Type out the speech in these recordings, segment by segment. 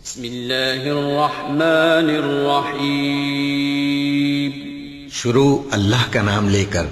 بسم اللہ الرحمن الرحیم۔ شروع اللہ کا نام لے کر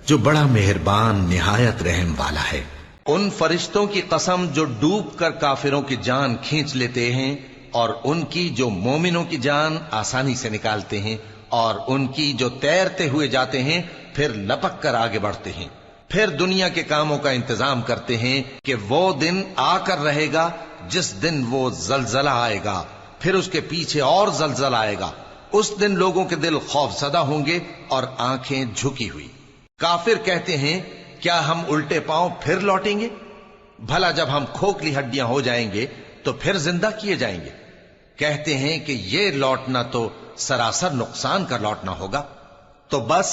جو بڑا مہربان نہایت رحم والا ہے۔ ان فرشتوں کی قسم جو ڈوب کر کافروں کی جان کھینچ لیتے ہیں، اور ان کی جو مومنوں کی جان آسانی سے نکالتے ہیں، اور ان کی جو تیرتے ہوئے جاتے ہیں پھر لپک کر آگے بڑھتے ہیں، پھر دنیا کے کاموں کا انتظام کرتے ہیں کہ وہ دن آ کر رہے گا جس دن وہ زلزلہ آئے گا، پھر اس کے پیچھے اور زلزلہ آئے گا۔ اس دن لوگوں کے دل خوف زدہ ہوں گے اور آنکھیں جھکی ہوئی۔ کافر کہتے ہیں کیا ہم الٹے پاؤں پھر لوٹیں گے؟ بھلا جب ہم کھوکھلی ہڈیاں ہو جائیں گے تو پھر زندہ کیے جائیں گے؟ کہتے ہیں کہ یہ لوٹنا تو سراسر نقصان کا لوٹنا ہوگا۔ تو بس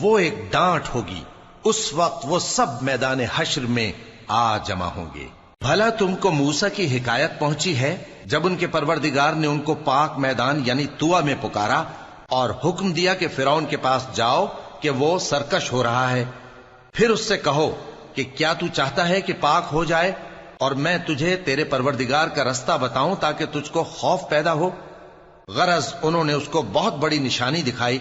وہ ایک ڈانٹ ہوگی، اس وقت وہ سب میدان حشر میں آ جمع ہوں گے۔ بھلا تم کو موسیٰ کی حکایت پہنچی ہے جب ان کے پروردگار نے ان کو پاک میدان یعنی طویٰ میں پکارا اور حکم دیا کہ فرعون کے پاس جاؤ کہ وہ سرکش ہو رہا ہے، پھر اس سے کہو کہ کیا تو چاہتا ہے کہ پاک ہو جائے اور میں تجھے تیرے پروردگار کا رستہ بتاؤں تاکہ تجھ کو خوف پیدا ہو؟ غرض انہوں نے اس کو بہت بڑی نشانی دکھائی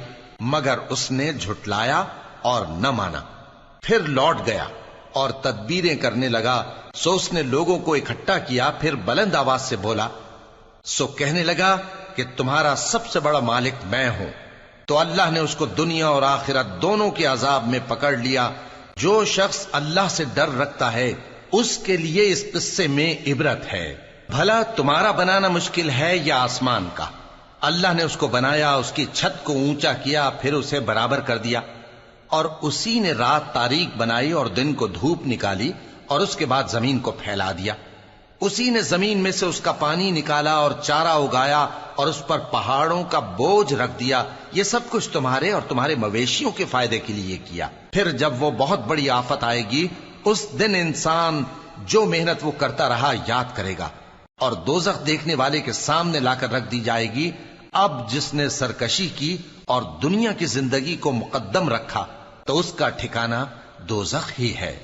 مگر اس نے جھٹلایا اور نہ مانا، پھر لوٹ گیا اور تدبیریں کرنے لگا۔ سو اس نے لوگوں کو اکٹھا کیا، پھر بلند آواز سے بولا، سو کہنے لگا کہ تمہارا سب سے بڑا مالک میں ہوں۔ تو اللہ نے اس کو دنیا اور آخرت دونوں کے عذاب میں پکڑ لیا۔ جو شخص اللہ سے ڈر رکھتا ہے اس کے لیے اس قصے میں عبرت ہے۔ بھلا تمہارا بنانا مشکل ہے یا آسمان کا؟ اللہ نے اس کو بنایا، اس کی چھت کو اونچا کیا، پھر اسے برابر کر دیا، اور اسی نے رات تاریک بنائی اور دن کو دھوپ نکالی، اور اس کے بعد زمین کو پھیلا دیا۔ اسی نے زمین میں سے اس کا پانی نکالا اور چارہ اگایا اور اس پر پہاڑوں کا بوجھ رکھ دیا۔ یہ سب کچھ تمہارے اور تمہارے مویشیوں کے فائدے کے لیے کیا۔ پھر جب وہ بہت بڑی آفت آئے گی اس دن انسان جو محنت وہ کرتا رہا یاد کرے گا، اور دوزخ دیکھنے والے کے سامنے لا کر رکھ دی جائے گی۔ اب جس نے سرکشی کی اور دنیا کی زندگی کو مقدم رکھا تو اس کا ٹھکانہ دوزخ ہی ہے۔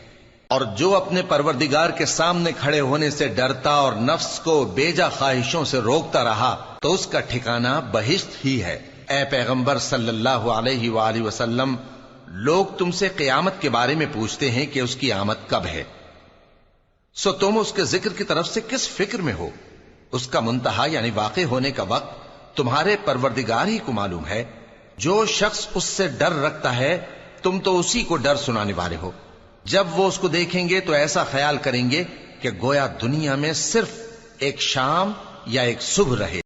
اور جو اپنے پروردگار کے سامنے کھڑے ہونے سے ڈرتا اور نفس کو بیجا خواہشوں سے روکتا رہا تو اس کا ٹھکانہ بہشت ہی ہے۔ اے پیغمبر صلی اللہ علیہ وآلہ وسلم، لوگ تم سے قیامت کے بارے میں پوچھتے ہیں کہ اس کی آمد کب ہے، سو تم اس کے ذکر کی طرف سے کس فکر میں ہو؟ اس کا منتہا یعنی واقع ہونے کا وقت تمہارے پروردگار ہی کو معلوم ہے۔ جو شخص اس سے ڈر رکھتا ہے تم تو اسی کو ڈر سنانے والے ہو۔ جب وہ اس کو دیکھیں گے تو ایسا خیال کریں گے کہ گویا دنیا میں صرف ایک شام یا ایک صبح رہے۔